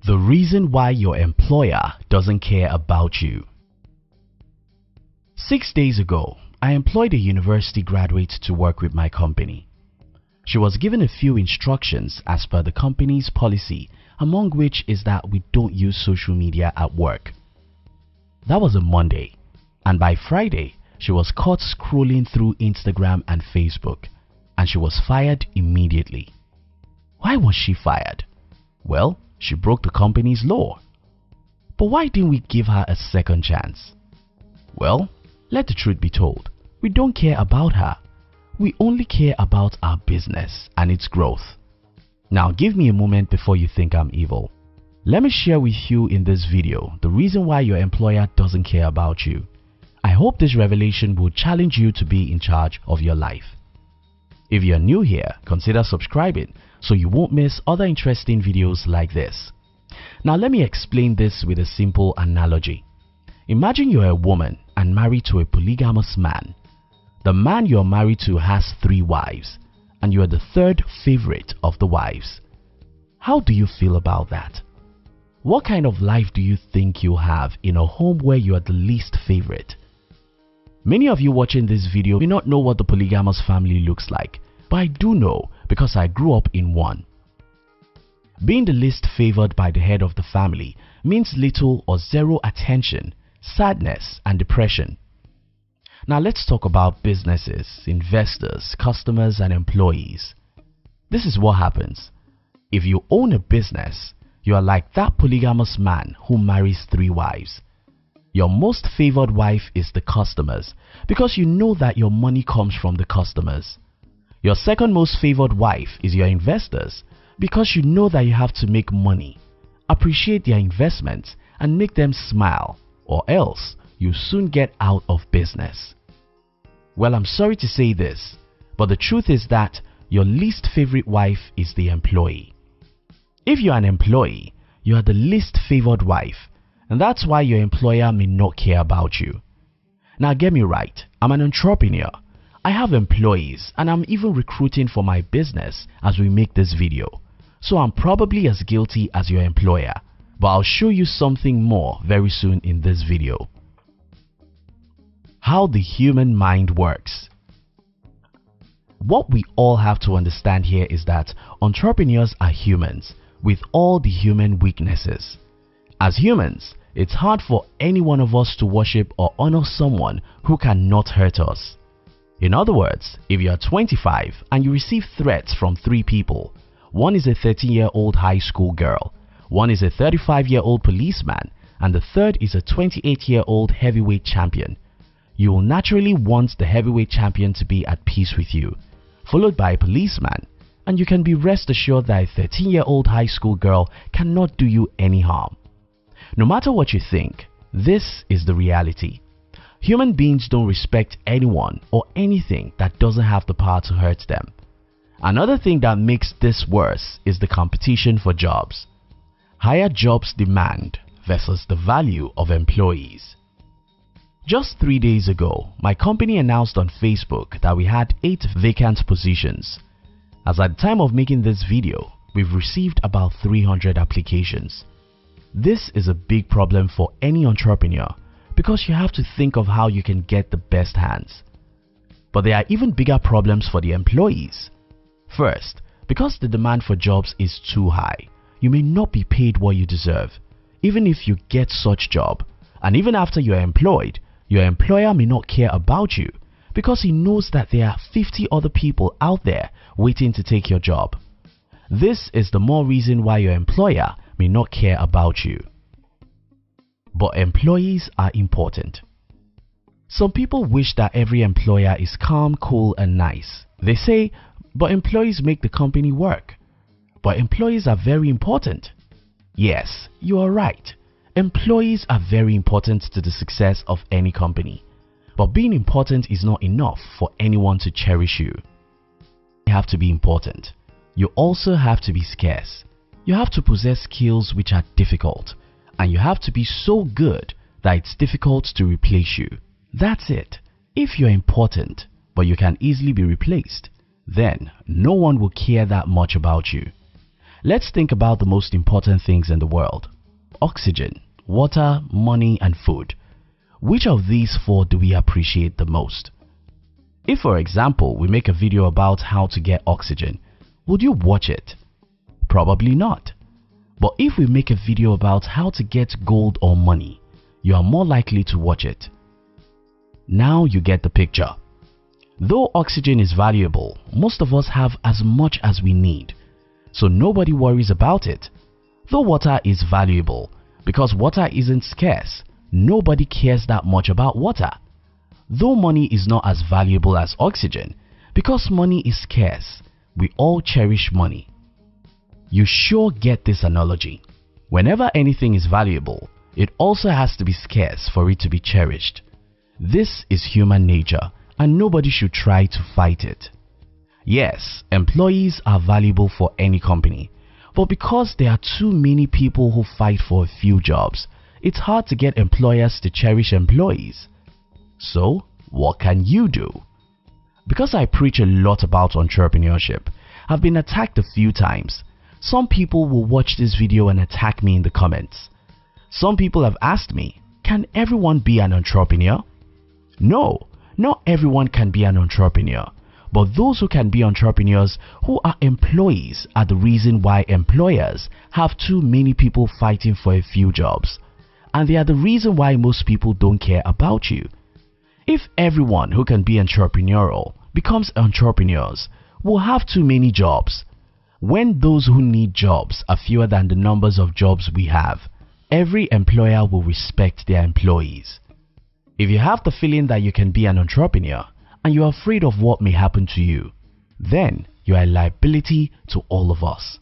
The reason why your employer doesn't care about you. 6 days ago, I employed a university graduate to work with my company. She was given a few instructions as per the company's policy, among which is that we don't use social media at work. That was a Monday, and by Friday, she was caught scrolling through Instagram and Facebook, and she was fired immediately. Why was she fired? Well, she broke the company's law. But why didn't we give her a second chance? Well, let the truth be told, we don't care about her. We only care about our business and its growth. Now give me a moment before you think I'm evil. Let me share with you in this video the reason why your employer doesn't care about you. I hope this revelation will challenge you to be in charge of your life. If you're new here, consider subscribing so you won't miss other interesting videos like this. Now let me explain this with a simple analogy. Imagine you're a woman and married to a polygamous man. The man you're married to has 3 wives, and you are the 3rd favorite of the wives. How do you feel about that? What kind of life do you think you'll have in a home where you are the least favorite? Many of you watching this video may not know what the polygamous family looks like, but I do know because I grew up in one. Being the least favored by the head of the family means little or zero attention, sadness, and depression. Now let's talk about businesses, investors, customers, and employees. This is what happens. If you own a business, you are like that polygamous man who marries 3 wives. Your most favored wife is the customers because you know that your money comes from the customers. Your second most favored wife is your investors because you know that you have to make money, appreciate their investments, and make them smile, or else you soon get out of business. Well, I'm sorry to say this, but the truth is that your least favorite wife is the employee. If you're an employee, you are the least favored wife, and that's why your employer may not care about you. Now get me right, I'm an entrepreneur. I have employees and I'm even recruiting for my business as we make this video. So I'm probably as guilty as your employer, but I'll show you something more very soon in this video. How the human mind works. What we all have to understand here is that entrepreneurs are humans with all the human weaknesses. As humans, it's hard for any one of us to worship or honor someone who cannot hurt us. In other words, if you are 25 and you receive threats from 3 people, one is a 13-year-old high school girl, one is a 35-year-old policeman, and the third is a 28-year-old heavyweight champion, you will naturally want the heavyweight champion to be at peace with you, followed by a policeman, and you can be rest assured that a 13-year-old high school girl cannot do you any harm. No matter what you think, this is the reality. Human beings don't respect anyone or anything that doesn't have the power to hurt them. Another thing that makes this worse is the competition for jobs. Higher jobs demand versus the value of employees. Just 3 days ago, my company announced on Facebook that we had 8 vacant positions. As at the time of making this video, we've received about 300 applications. This is a big problem for any entrepreneur because you have to think of how you can get the best hands. But there are even bigger problems for the employees. First, because the demand for jobs is too high, you may not be paid what you deserve, even if you get such job. And even after you are employed, your employer may not care about you because he knows that there are 50 other people out there waiting to take your job. This is the more reason why your employer may not care about you. But employees are important. Some people wish that every employer is calm, cool, and nice. They say, but employees make the company work. But employees are very important. Yes, you are right. Employees are very important to the success of any company. But being important is not enough for anyone to cherish you. You have to be important. You also have to be scarce. You have to possess skills which are difficult. And you have to be so good that it's difficult to replace you. That's it. If you're important, but you can easily be replaced, then no one will care that much about you. Let's think about the most important things in the world: oxygen, water, money, and food. Which of these four do we appreciate the most? If, for example, we make a video about how to get oxygen, would you watch it? Probably not. But if we make a video about how to get gold or money, you are more likely to watch it. Now you get the picture. Though oxygen is valuable, most of us have as much as we need, so nobody worries about it. Though water is valuable, because water isn't scarce, nobody cares that much about water. Though money is not as valuable as oxygen, because money is scarce, we all cherish money. You sure get this analogy. Whenever anything is valuable, it also has to be scarce for it to be cherished. This is human nature, and nobody should try to fight it. Yes, employees are valuable for any company, but because there are too many people who fight for a few jobs, it's hard to get employers to cherish employees. So, what can you do? Because I preach a lot about entrepreneurship, I've been attacked a few times. Some people will watch this video and attack me in the comments. Some people have asked me, can everyone be an entrepreneur? No, not everyone can be an entrepreneur, but those who can be entrepreneurs who are employees are the reason why employers have too many people fighting for a few jobs, and they are the reason why most people don't care about you. If everyone who can be entrepreneurial becomes entrepreneurs, we'll have too many jobs. When those who need jobs are fewer than the numbers of jobs we have, every employer will respect their employees. If you have the feeling that you can be an entrepreneur and you are afraid of what may happen to you, then you are a liability to all of us.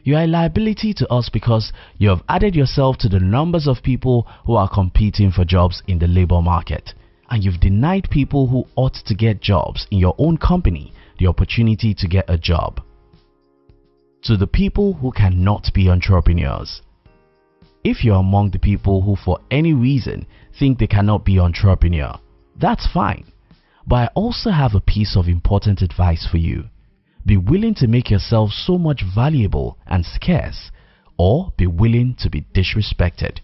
You are a liability to us because you have added yourself to the numbers of people who are competing for jobs in the labor market, and you've denied people who ought to get jobs in your own company the opportunity to get a job. To the people who cannot be entrepreneurs. If you're among the people who for any reason think they cannot be entrepreneur, that's fine. But I also have a piece of important advice for you. Be willing to make yourself so much valuable and scarce, or be willing to be disrespected.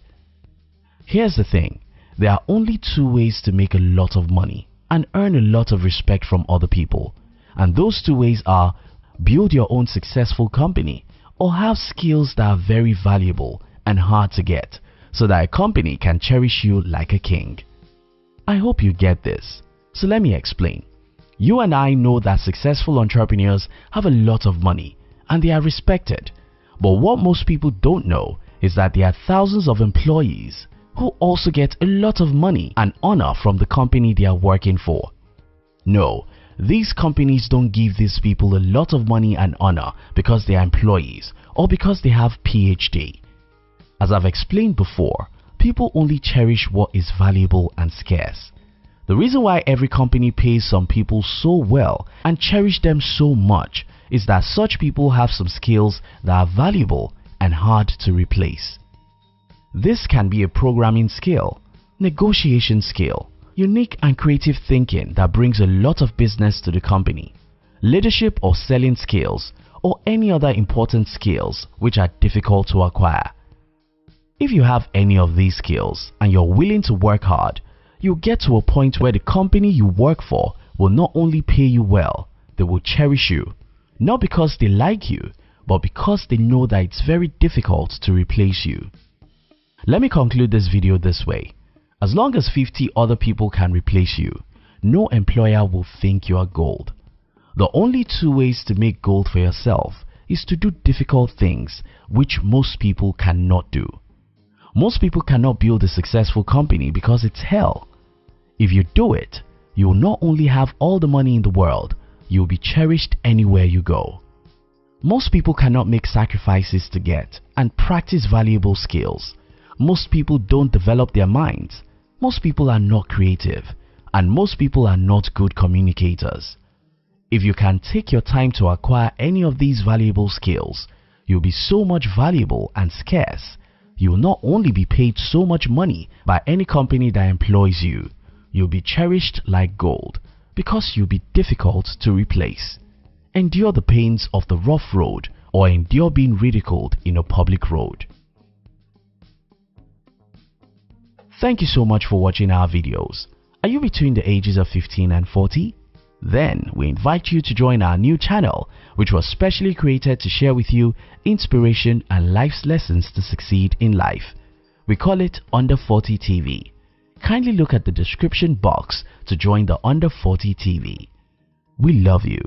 Here's the thing, there are only two ways to make a lot of money and earn a lot of respect from other people, and those two ways are build your own successful company or have skills that are very valuable and hard to get so that a company can cherish you like a king. I hope you get this, so let me explain. You and I know that successful entrepreneurs have a lot of money and they are respected, but what most people don't know is that there are thousands of employees who also get a lot of money and honor from the company they are working for. No, these companies don't give these people a lot of money and honor because they are employees or because they have PhD. As I've explained before, people only cherish what is valuable and scarce. The reason why every company pays some people so well and cherish them so much is that such people have some skills that are valuable and hard to replace. This can be a programming skill, negotiation skill, unique and creative thinking that brings a lot of business to the company, leadership or selling skills, or any other important skills which are difficult to acquire. If you have any of these skills and you're willing to work hard, you'll get to a point where the company you work for will not only pay you well, they will cherish you, not because they like you, but because they know that it's very difficult to replace you. Let me conclude this video this way. As long as 50 other people can replace you, no employer will think you are gold. The only two ways to make gold for yourself is to do difficult things which most people cannot do. Most people cannot build a successful company because it's hell. If you do it, you will not only have all the money in the world, you will be cherished anywhere you go. Most people cannot make sacrifices to get and practice valuable skills. Most people don't develop their minds. Most people are not creative, and most people are not good communicators. If you can take your time to acquire any of these valuable skills, you'll be so much valuable and scarce. You will not only be paid so much money by any company that employs you, you'll be cherished like gold because you'll be difficult to replace. Endure the pains of the rough road or endure being ridiculed in a public road. Thank you so much for watching our videos. Are you between the ages of 15 and 40? Then we invite you to join our new channel, which was specially created to share with you inspiration and life's lessons to succeed in life. We call it Under 40 TV. Kindly look at the description box to join the Under 40 TV. We love you.